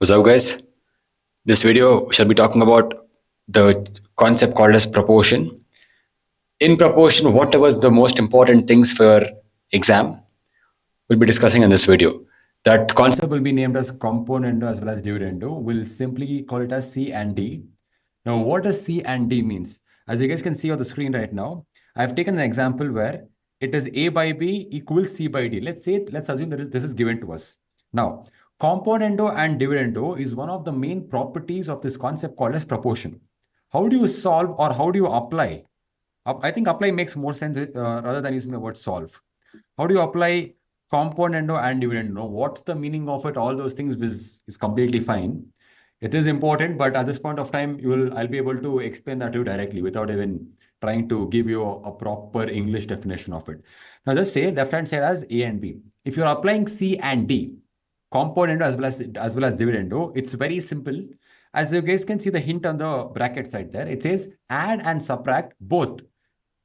What's up, guys? This video shall be talking about the concept called as proportion. In proportion, what was the most important things for exam? We'll be discussing in this video. That concept will be named as componendo as well as dividendo. We'll simply call it as C and D. Now, what does C and D means? As you guys can see on the screen right now, I've taken an example where it is A by B equals C by D. Let's assume that this is given to us. Now, componendo and dividendo is one of the main properties of this concept called as proportion. How do you solve or how do you apply? I think apply makes more sense rather than using the word solve. How do you apply componendo and dividendo? What's the meaning of it? All those things is completely fine. It is important, but at this point of time, I'll be able to explain that to you directly without even trying to give you a proper English definition of it. Now, just say left-hand side as A and B. If you're applying C and D, componendo as well as dividendo, it's very simple. As you guys can see the hint on the bracket side there, it says add and subtract both.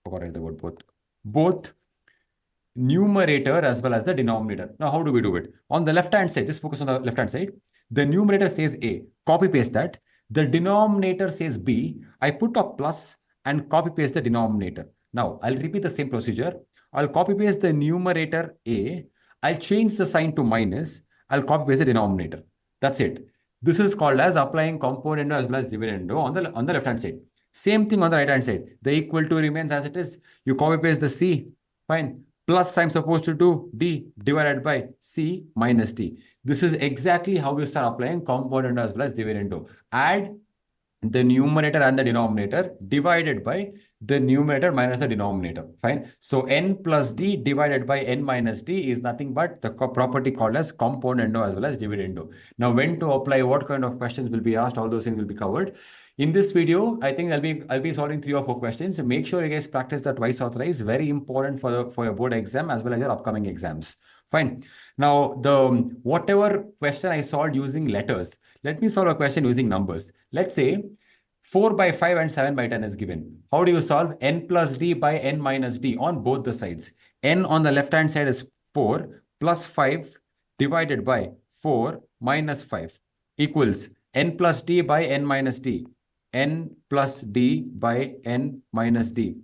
Forgot the word both. Both numerator as well as the denominator. Now, how do we do it? On the left-hand side, just focus on the left-hand side. The numerator says A, copy paste that. The denominator says B. I put a plus and copy paste the denominator. Now, I'll repeat the same procedure. I'll copy paste the numerator A. I'll change the sign to minus. I'll copy paste the denominator. That's it. This is called as applying componendo as well as dividendo on the left-hand side. Same thing on the right-hand side. The equal to remains as it is. You copy paste the C. Fine. Plus I'm supposed to do D divided by C minus D. This is exactly how we start applying componendo as well as dividendo. Add the numerator and the denominator divided by the numerator minus the denominator. Fine. So n plus d divided by n minus d is nothing but the property called as componendo as well as dividendo. Now, when to apply, what kind of questions will be asked, all those things will be covered. In this video, I think I'll be solving 3 or 4 questions. Make sure you guys practice that twice or thrice. Very important for your board exam as well as your upcoming exams. Fine. Now, whatever question I solved using letters, let me solve a question using numbers. Let's say 4 by 5 and 7 by 10 is given. How do you solve? N plus d by n minus d on both the sides. N on the left-hand side is 4 plus 5 divided by 4 minus 5 equals n plus d by n minus d. N plus d by n minus d.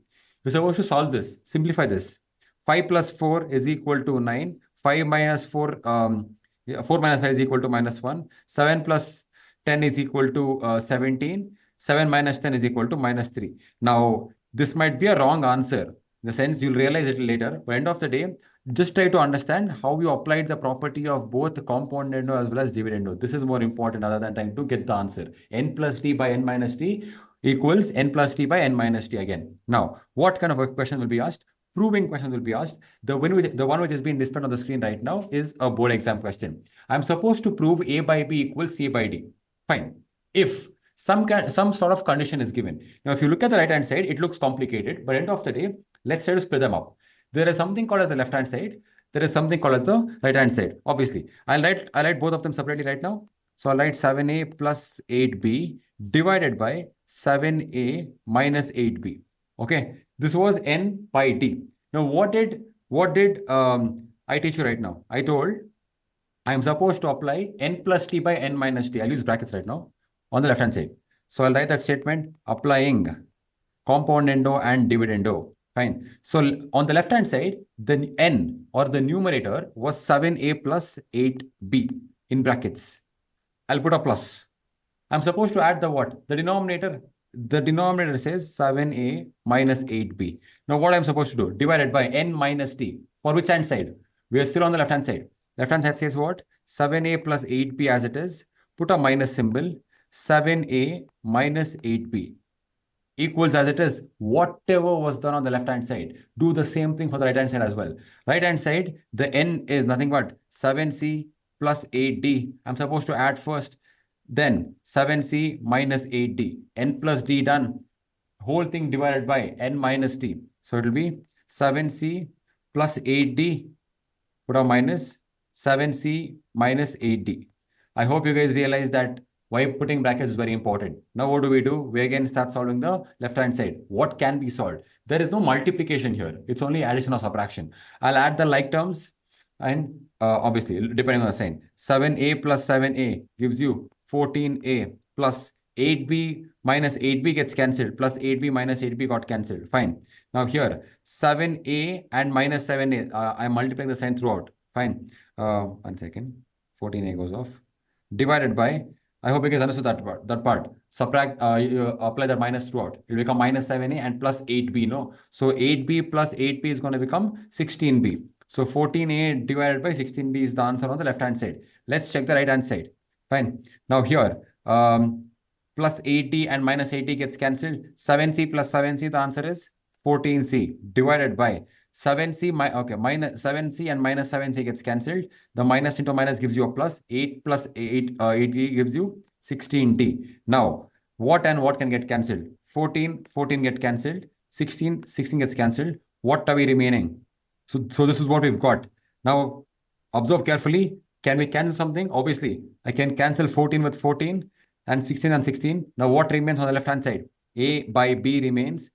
You're supposed to solve this. Simplify this. 5 plus 4 is equal to 9. 5 minus 4, 4 minus 5 is equal to minus 1. 7 plus 10 is equal to 17. 7 minus 10 is equal to minus 3. Now, this might be a wrong answer. In the sense, you'll realize it later. But end of the day, just try to understand how you applied the property of both componendo as well as dividendo. This is more important other than trying to get the answer. N plus d by n minus d equals n plus d by n minus d again. Now, what kind of a question will be asked? Proving questions will be asked. The one which is being displayed on the screen right now is a board exam question. I'm supposed to prove A by B equals C by D. Fine. If some sort of condition is given. Now, if you look at the right-hand side, it looks complicated, but end of the day, let's try to split them up. There is something called as the left-hand side. There is something called as the right-hand side. Obviously, I'll write both of them separately right now. So I'll write 7a plus 8b divided by 7a minus 8b. Okay, this was n by d. Now, what did I teach you right now? I told I am supposed to apply n plus d by n minus d. I'll use brackets right now on the left-hand side. So I'll write that statement applying componendo and dividendo. Fine. So on the left-hand side, the n or the numerator was 7a plus 8b in brackets. I'll put a plus. I'm supposed to add the what? The denominator. The denominator says 7a minus 8b. Now what I'm supposed to do? Divided by n minus d. For which hand side? We are still on the left-hand side. Left-hand side says what? 7a plus 8b as it is. Put a minus symbol. 7a minus 8b equals as it is. Whatever was done on the left-hand side, do the same thing for the right-hand side as well. Right-hand side, the n is nothing but 7c plus 8d. I'm supposed to add first. Then 7c minus 8d. N plus d done. Whole thing divided by n minus d. So it will be 7c plus 8d. Put a minus 7c minus 8d. I hope you guys realize that why putting brackets is very important. Now, what do? We again start solving the left-hand side. What can be solved? There is no multiplication here. It's only addition or subtraction. I'll add the like terms. And obviously, depending on the sign, 7a plus 7a gives you 14a plus 8b minus 8b gets cancelled, plus 8b minus 8b got cancelled. Fine. Now here, 7a and minus 7a, I'm multiplying the sign throughout. Fine. 1 second. 14a goes off. Divided by, I hope you guys understood that part. Subtract, you apply the minus throughout. It will become minus 7a and plus 8b, no? So 8b plus 8b is going to become 16b. So 14a divided by 16b is the answer on the left-hand side. Let's check the right-hand side. Fine. Now here, plus 80 and minus 80 gets cancelled. 7c plus 7c, the answer is 14c divided by 7c, okay, minus 7c and minus 7c gets cancelled. The minus into minus gives you a plus. 8 plus 8, 8 gives you 16d. Now, what and what can get cancelled? 14 get cancelled. 16 gets cancelled. What are we remaining? So this is what we've got. Now, observe carefully. Can we cancel something? Obviously, I can cancel 14 with 14 and 16 and 16. Now, what remains on the left-hand side? A by B remains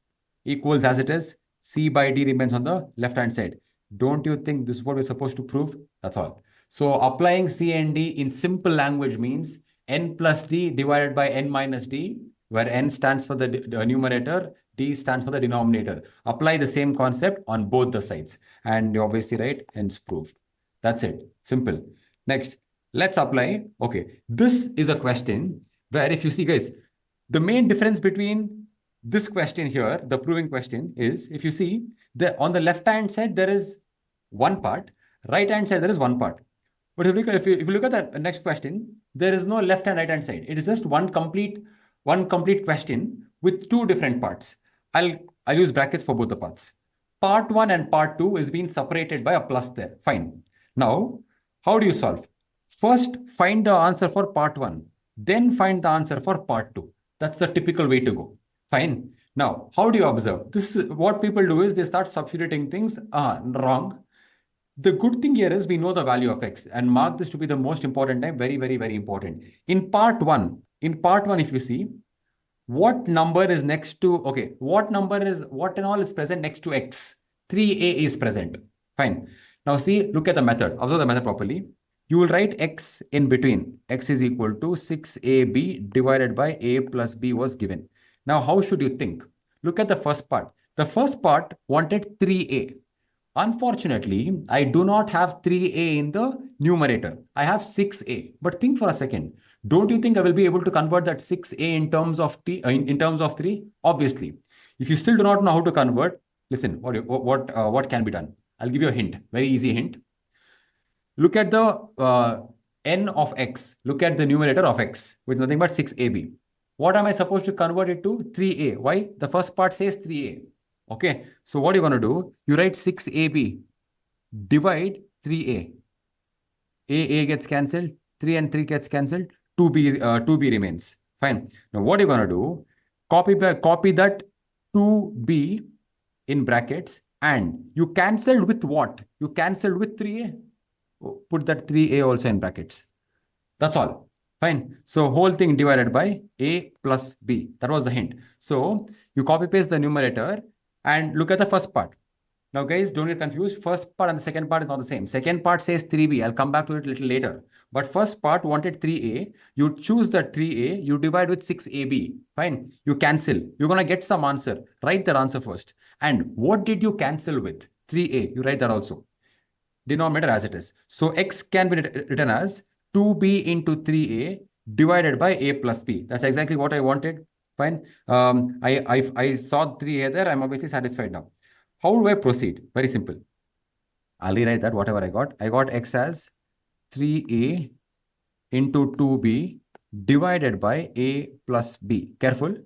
equals as it is. C by D remains on the left-hand side. Don't you think this is what we're supposed to prove? That's all. So applying C and D in simple language means n plus D divided by n minus D, where n stands for the numerator, D stands for the denominator. Apply the same concept on both the sides. And you obviously right, hence proved. That's it. Simple. Next, let's apply. Okay, this is a question where if you see, guys, the main difference between this question here, the proving question, is if you see on the left-hand side, there is one part, right-hand side, there is one part. But if you look at the next question, there is no left and right-hand side. It is just one complete question with two different parts. I'll use brackets for both the parts. Part 1 and part 2 is being separated by a plus there. Fine. Now, how do you solve? First, find the answer for part 1, then find the answer for part 2. That's the typical way to go. Fine. Now, how do you observe? This is what people do is they start substituting things. Wrong. The good thing here is we know the value of x and mark this to be the most important time. Very, very, very important. In part one, if you see, what number is next to, okay, what and all is present next to x? 3a is present. Fine. Now see, look at the method. Observe the method properly. You will write x in between. X is equal to 6ab divided by a plus b was given. Now, how should you think? Look at the first part. The first part wanted 3a. Unfortunately, I do not have 3a in the numerator. I have 6a. But think for a second. Don't you think I will be able to convert that 6a in terms of in terms of 3? Obviously. If you still do not know how to convert, listen, what can be done? I'll give you a hint. Very easy hint. Look at the n of x. Look at the numerator of x, which is nothing but 6ab. What am I supposed to convert it to? 3a. Why? The first part says 3a. Okay. So what are you going to do? You write 6ab. Divide 3a. A gets cancelled. 3 and 3 gets cancelled. 2b remains. Fine. Now what are you going to do? Copy that 2b in brackets. And you cancelled with what? You cancelled with 3a. Put that 3a also in brackets. That's all. Fine. So whole thing divided by a plus b. That was the hint. So you copy paste the numerator and look at the first part. Now guys, don't get confused. First part and the second part is not the same. Second part says 3b. I'll come back to it a little later. But first part wanted 3a. You choose that 3a. You divide with 6ab. Fine. You cancel. You're going to get some answer. Write that answer first. And what did you cancel with? 3a. You write that also. Denominator as it is. So x can be written as 2b into 3a divided by a plus b. That's exactly what I wanted. Fine. I saw 3a there. I'm obviously satisfied now. How do I proceed? Very simple. I'll rewrite that, whatever I got. I got x as 3a into 2b divided by a plus b. Careful.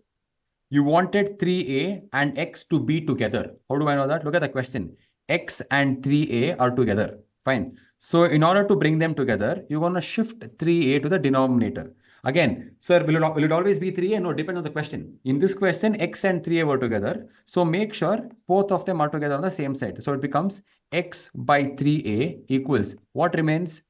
You wanted 3a and x to be together. How do I know that? Look at the question. X and 3a are together. Fine. So in order to bring them together, you're going to shift 3a to the denominator. Again, sir, will it always be 3a? No, depends on the question. In this question, x and 3a were together. So make sure both of them are together on the same side. So it becomes x by 3a equals, what remains?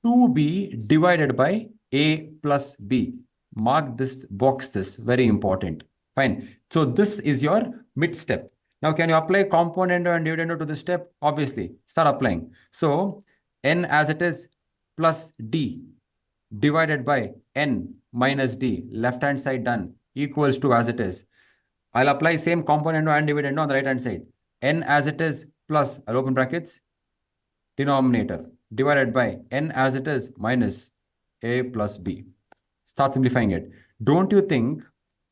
2b divided by a plus b. Mark this, box this, very important. Fine. So this is your mid step. Now, can you apply componendo and dividendo to this step? Obviously, start applying. So n as it is plus d divided by n minus d, left hand side done, equals to as it is. I'll apply same component and dividend on the right hand side. N as it is plus, I'll open brackets, denominator divided by n as it is minus a plus b. Start simplifying it. Don't you think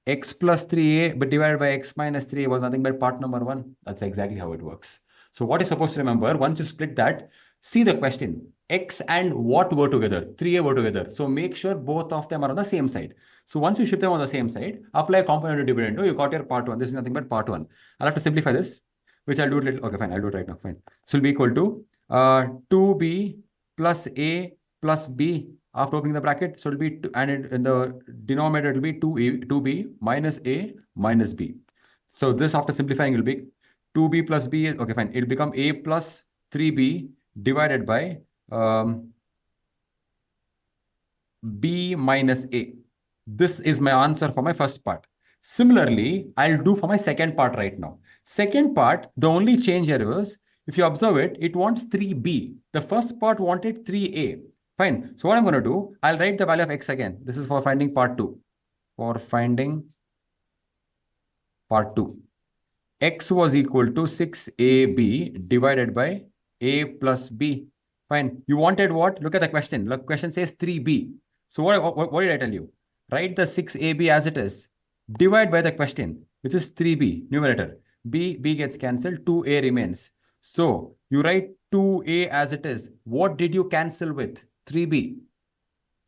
x plus 3a but divided by x minus 3a was nothing but part number 1? That's exactly how it works. So what you're supposed to remember, once you split that, see the question. X and what were together? 3a were together. So make sure both of them are on the same side. So once you shift them on the same side, apply component dividend. You got your part 1. This is nothing but part 1. I'll have to simplify this, which I'll do it little. Okay, fine. I'll do it right now. Fine. So it'll be equal to 2b plus a plus b after opening the bracket. So it'll be, in the denominator, it'll be 2b minus a minus b. So this after simplifying will be 2b plus b is, okay, fine. It'll become a plus 3b divided by b minus a. This is my answer for my first part. Similarly, I'll do for my second part right now. Second part, the only change here was, if you observe it, it wants 3b. The first part wanted 3a. Fine. So what I'm going to do, I'll write the value of x again. This is for finding part 2. For finding part 2. X was equal to 6ab divided by a plus b. Fine. You wanted what? Look at the question. Look, question says 3b. So what did I tell you? Write the 6ab as it is. Divide by the question, which is 3b, numerator. B gets cancelled. 2a remains. So you write 2a as it is. What did you cancel with? 3b.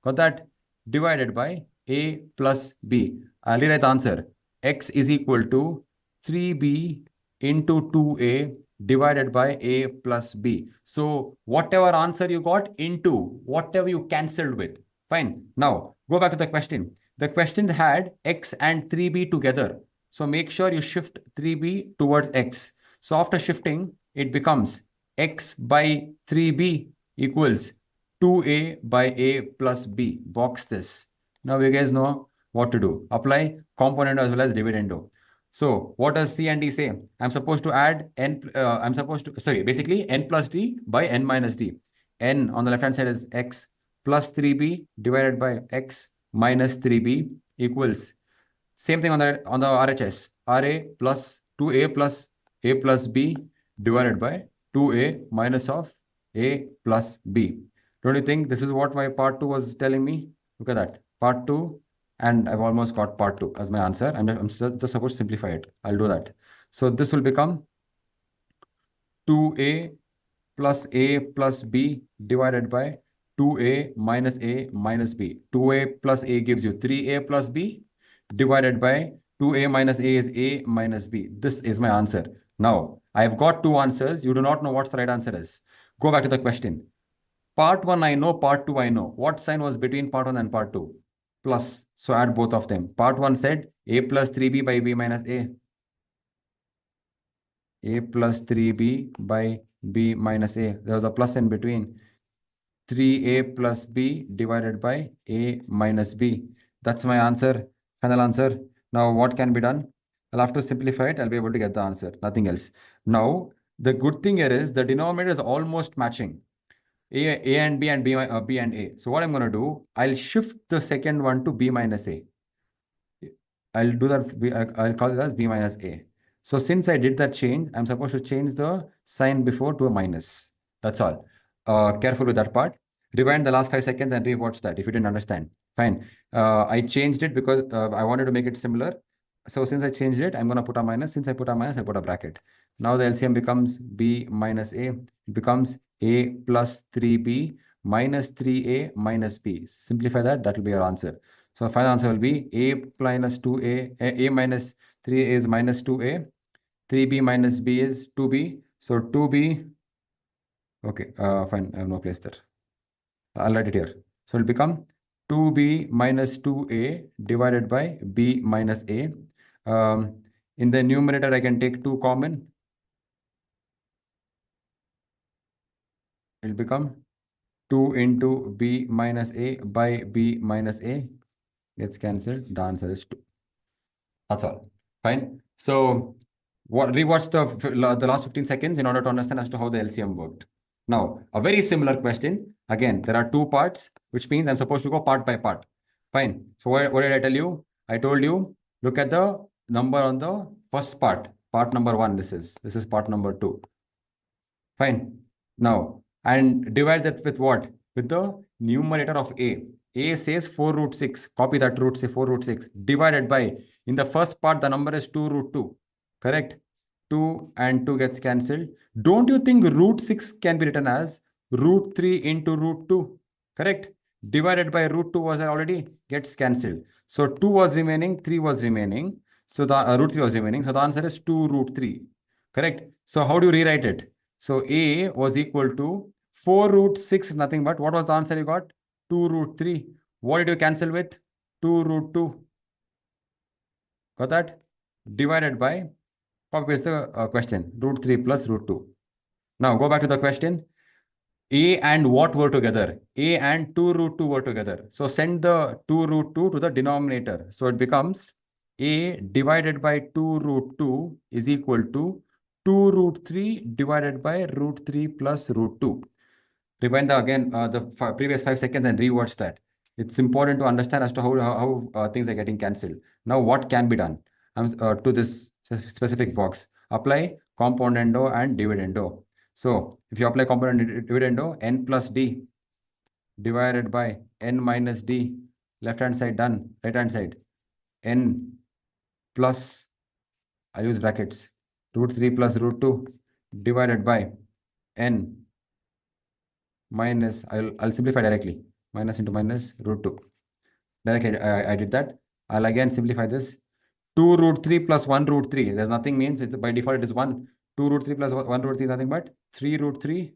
Got that? Divided by a plus b. I'll rewrite the answer. X is equal to 3b into 2a divided by a plus b. So whatever answer you got into whatever you cancelled with. Fine. Now go back to the question. The question had x and 3b together. So make sure you shift 3b towards x. So after shifting, it becomes x by 3b equals 2a by a plus b. Box this. Now you guys know what to do. Apply component as well as dividendo. So what does C and D say? I'm supposed to add basically n plus d by n minus d. N on the left hand side is x plus 3b divided by x minus 3b equals, same thing on the RHS, RA plus 2a plus a plus b divided by 2a minus of a plus b. Don't you think this is what my part 2 was telling me? Look at that. Part 2, and I've almost got part 2 as my answer. I'm just supposed to simplify it. I'll do that. So this will become 2a plus b divided by 2a minus b. 2a plus a gives you 3a plus b divided by 2a minus a is a minus b. This is my answer. Now, I've got 2 answers. You do not know what the right answer is. Go back to the question. Part 1 I know, part 2 I know. What sign was between part 1 and part 2? Plus. So add both of them. Part 1 said a plus 3b by b minus a. A plus 3b by b minus a. There was a plus in between. 3a plus b divided by a minus b. That's my answer. Final answer. Now what can be done? I'll have to simplify it. I'll be able to get the answer. Nothing else. Now, the good thing here is the denominator is almost matching. A and B and B and A. So what I'm going to do, I'll shift the second one to B minus A. I'll do that. I'll call it as B minus A. So since I did that change, I'm supposed to change the sign before to a minus. That's all. Careful with that part. Rewind the last 5 seconds and rewatch that if you didn't understand. Fine. I changed it because I wanted to make it similar. So since I changed it, I'm going to put a minus. Since I put a minus, I put a bracket. Now the LCM becomes B minus A. It becomes A plus 3B minus 3A minus B. Simplify that. That will be your answer. So the final answer will be A minus 2A. A minus 3A is minus 2A. 3B minus B is 2B. So 2B. Okay, fine. I have no place there. I'll write it here. So it will become 2B minus 2A divided by B minus A. In the numerator, I can take 2 common. It will become 2 into B minus A by B minus A. Gets cancelled. The answer is 2. That's all. Fine. So rewatch the last 15 seconds in order to understand as to how the LCM worked. Now, a very similar question. Again, there are two parts, which means I'm supposed to go part by part. Fine. So what did I tell you? I told you, look at the number on the first part number 1. This is part number 2. Fine. Now, and divide that with what? With the numerator of A. A says 4 root 6. Copy that root, say 4 root 6. Divided by, in the first part, the number is 2 root 2. Correct? 2 and 2 gets cancelled. Don't you think root 6 can be written as root 3 into root 2? Correct? Divided by root 2 was already gets cancelled. So 2 was remaining, 3 was remaining. So the root 3 was remaining. So the answer is 2 root 3. Correct? So how do you rewrite it? So A was equal to 4 root 6 is nothing but, what was the answer you got? 2 root 3. What did you cancel with? 2 root 2. Got that? Divided by, copy paste the question, root 3 plus root 2. Now go back to the question. A and what were together? A and 2 root 2 were together. So send the 2 root 2 to the denominator. So it becomes A divided by 2 root 2 is equal to 2 root 3 divided by root 3 plus root 2. Rewind the previous 5 seconds and rewatch that. It's important to understand as to how things are getting cancelled. Now, what can be done to this specific box? Apply componendo and dividendo. So, if you apply componendo and dividendo, n plus d divided by n minus d, left hand side done, right hand side, n plus, I'll use brackets, root 3 plus root 2 divided by n minus, I'll simplify directly, minus into minus root 2. Directly, I did that. I'll again simplify this. 2 root 3 plus 1 root 3. There's nothing means, it's by default it is 1. 2 root 3 plus 1 root 3 is nothing but 3 root 3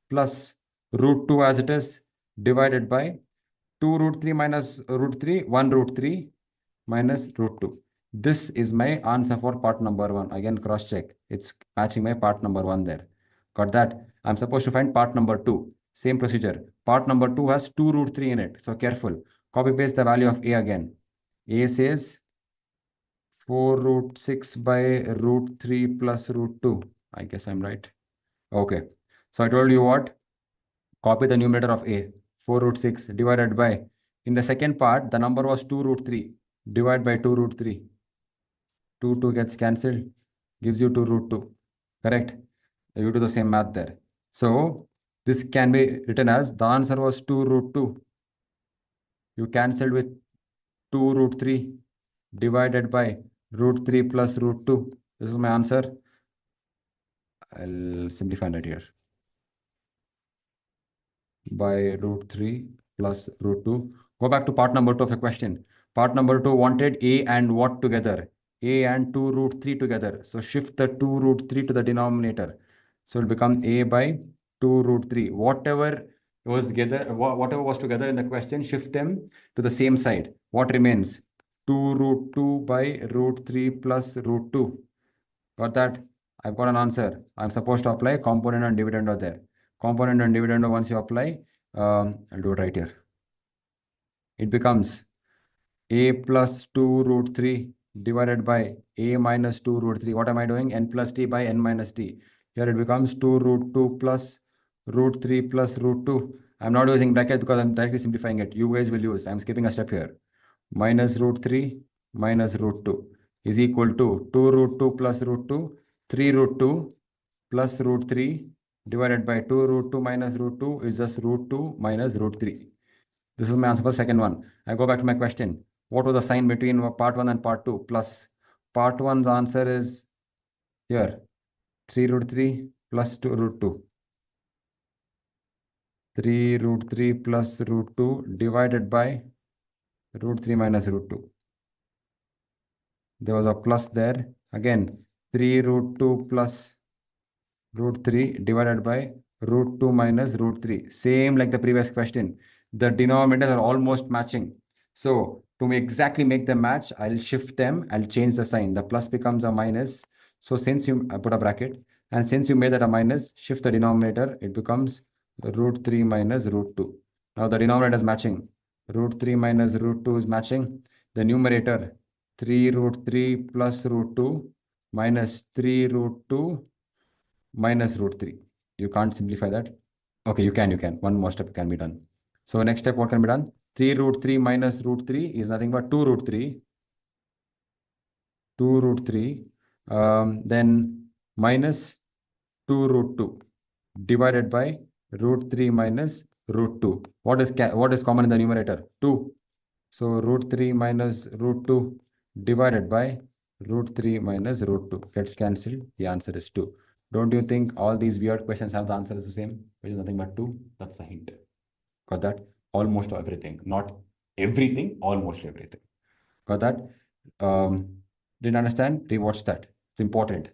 plus root 2 as it is, divided by 2 root 3 minus root 3, 1 root 3 minus root 2. This is my answer for part number 1. Again, cross check. It's matching my part number 1 there. Got that? I'm supposed to find part number 2. Same procedure. Part number 2 has 2 root 3 in it. So careful. Copy paste the value of A again. A says 4 root 6 by root 3 plus root 2. I guess I'm right. Okay. So I told you what? Copy the numerator of A. 4 root 6 divided by, in the second part, the number was 2 root 3. Divide by 2 root 3. 2 gets cancelled. Gives you 2 root 2. Correct? You do the same math there. So this can be written as, the answer was 2 root 2. You cancelled with 2 root 3 divided by root 3 plus root 2. This is my answer. I'll simplify that here. By root 3 plus root 2. Go back to part number 2 of a question. Part number 2 wanted A and what together? A and 2 root 3 together. So shift the 2 root 3 to the denominator. So it will become A by 2 root 3. Whatever was together in the question, shift them to the same side. What remains? 2 root 2 by root 3 plus root 2. Got that? I've got an answer. I'm supposed to apply component and dividend there. Component and dividend once you apply, I'll do it right here. It becomes A plus 2 root 3 divided by A minus 2 root 3. What am I doing? N plus d by n minus d. Here it becomes 2 root 2 plus root 3 plus root 2. I'm not using bracket because I'm directly simplifying it. You guys will use. I'm skipping a step here. Minus root 3 minus root 2 is equal to 2 root 2 plus root 2, 3 root 2 plus root 3 divided by 2 root 2 minus root 2 is just root 2 minus root 3. This is my answer for the second one. I go back to my question. What was the sign between part 1 and part 2? Plus. Part 1's answer is here. 3 root 3 plus 2 root 2. 3 root 3 plus root 2 divided by root 3 minus root 2. There was a plus there. Again, 3 root 2 plus root 3 divided by root 2 minus root 3. Same like the previous question. The denominators are almost matching. So to exactly make them match, I'll shift them. I'll change the sign. The plus becomes a minus. So since you put a bracket, and since you made that a minus, shift the denominator. It becomes root 3 minus root 2. Now the denominator is matching. Root 3 minus root 2 is matching. The numerator, 3 root 3 plus root 2 minus 3 root 2 minus root 3. You can't simplify that. Okay, you can. One more step can be done. So next step, what can be done? 3 root 3 minus root 3 is nothing but 2 root 3. 2 root 3. Then minus 2 root 2 divided by root 3 minus root 2. What is common in the numerator? 2. So root 3 minus root 2 divided by root 3 minus root 2 gets cancelled. The answer is 2. Don't you think all these weird questions have the answer is the same, which is nothing but 2? That's the hint. Got that? Almost everything. Not everything, almost everything. Got that? Didn't understand? Rewatch that. It's important.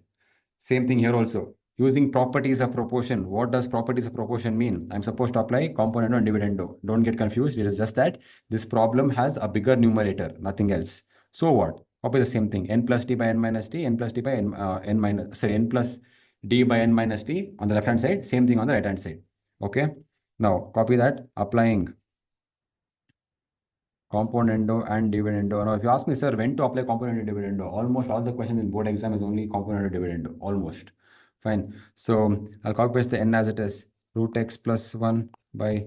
Same thing here also. Using properties of proportion. What does properties of proportion mean? I'm supposed to apply componendo and dividendo. Don't get confused. It is just that this problem has a bigger numerator, nothing else. So what? Copy the same thing. N plus d by n minus d, n plus d by n plus d by n minus d on the left hand side. Same thing on the right hand side. Okay. Now copy that. Applying componendo and dividendo. Now, if you ask me, sir, when to apply componendo and dividendo, almost all the questions in board exam is only componendo and dividendo. Almost. Fine. So I'll copy paste the n as it is. Root x plus 1 by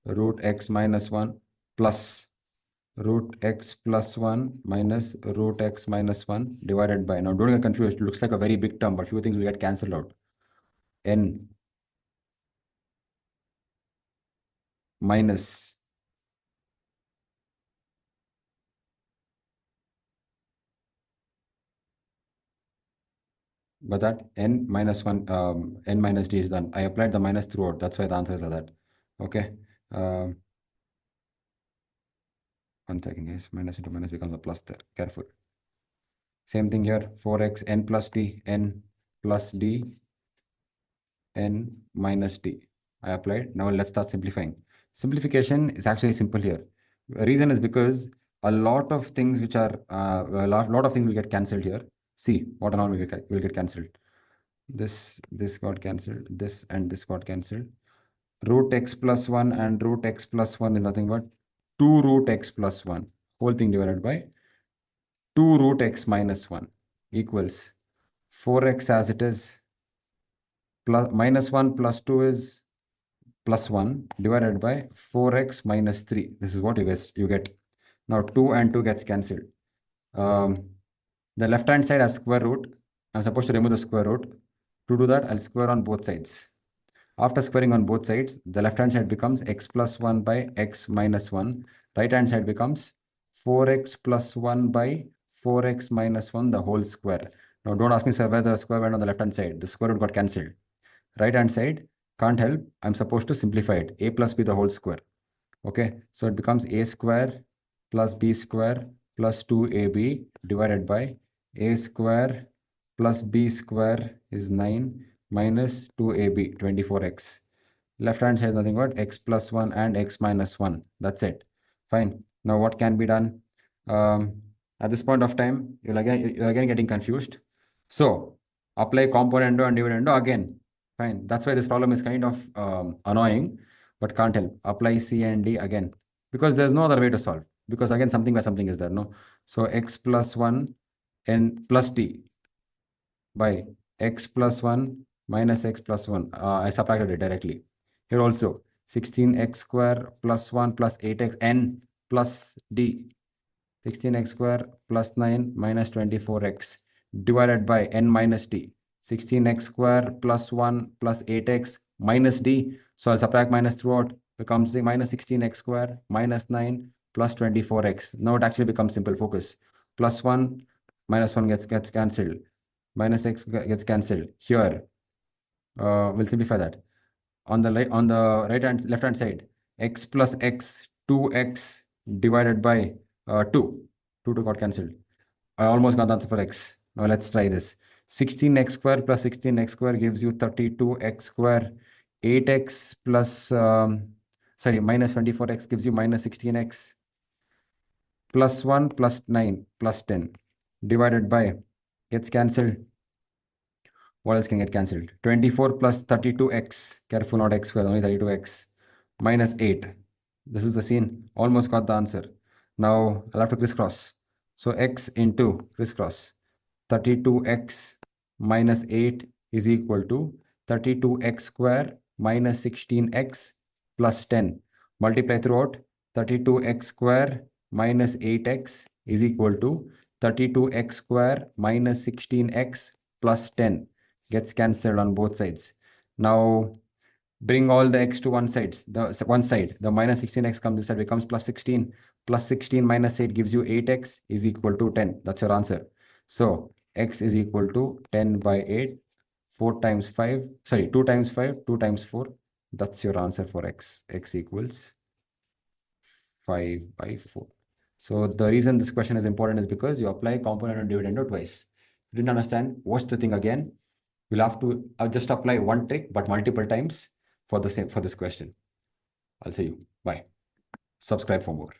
root x minus 1 plus root x plus 1 minus root x minus 1 divided by. Now, don't get confused. It looks like a very big term, but few things will get cancelled out. N minus but that n minus 1, n minus d is done. I applied the minus throughout. That's why the answers are that. Okay. 1 second, guys. Minus into minus becomes a plus there. Careful. Same thing here. 4x n plus d, n plus d, n minus d. I applied. Now let's start simplifying. Simplification is actually simple here. The reason is because a lot of things which are, a lot of things will get cancelled here. See what and all will get cancelled. This got cancelled, this and this got cancelled. Root x plus 1 and root x plus 1 is nothing but 2 root x plus 1 whole thing divided by 2 root x minus 1 equals 4x as it is plus minus 1 plus 2 is plus 1 divided by 4x minus 3. This is what you get. Now 2 and 2 gets cancelled. The left hand side has square root. I'm supposed to remove the square root. To do that, I'll square on both sides. After squaring on both sides, the left hand side becomes x plus 1 by x minus 1. Right hand side becomes 4x plus 1 by 4x minus 1 the whole square. Now don't ask me, sir, where the square went on the left hand side. The square root got cancelled. Right hand side can't help. I'm supposed to simplify it. A plus b the whole square. Okay, so it becomes a square plus b square plus 2ab divided by a square plus b square is 9 minus 2ab 24x. Left hand side is nothing but x plus 1 and x minus 1. That's it. Fine. Now what can be done? At this point of time, you're again getting confused. So apply componendo and dividendo again. Fine. That's why this problem is kind of annoying, but can't help. Apply C and D again because there's no other way to solve. Because again, something by something is there, no? So x plus 1 and plus D by x plus 1 minus x plus 1. I subtracted it directly. Here also 16x square plus 1 plus 8x n plus d. 16x square plus 9 minus 24x divided by n minus d. 16x square plus 1 plus 8x minus d. So I'll subtract minus throughout. Becomes the minus 16x square minus 9 plus 24x. Now it actually becomes simple. Focus. Plus 1 minus 1 gets cancelled. Minus x gets cancelled. Here, we'll simplify that. On the left hand side, x plus x, 2x divided by 2. 2 got cancelled. I almost got the answer for x. Now let's try this. 16x square plus 16x square gives you 32x square. 8x plus, minus 24x gives you minus 16x. Plus 1 plus 9 plus 10 divided by, gets cancelled. What else can get cancelled? 24 plus 32x. Careful, not x square, only 32x. Minus 8. This is the scene. Almost got the answer. Now I'll have to crisscross. So x into crisscross. 32x minus 8 is equal to 32x square minus 16x plus 10. Multiply throughout. 32x square minus 8x is equal to 32x square minus 16x plus 10. Gets cancelled on both sides. Now bring all the x to one side. The minus 16x comes this side, becomes plus 16. Plus 16 minus 8 gives you 8x is equal to 10. That's your answer. So x is equal to 10 by 8. 4 times 5, sorry, 2 times 5, 2 times 4. That's your answer for x. X equals 5 by 4. So the reason this question is important is because you apply component dividend twice. If you didn't understand, watch the thing again. You'll have to just apply one trick, but multiple times for the same for this question. I'll see you. Bye. Subscribe for more.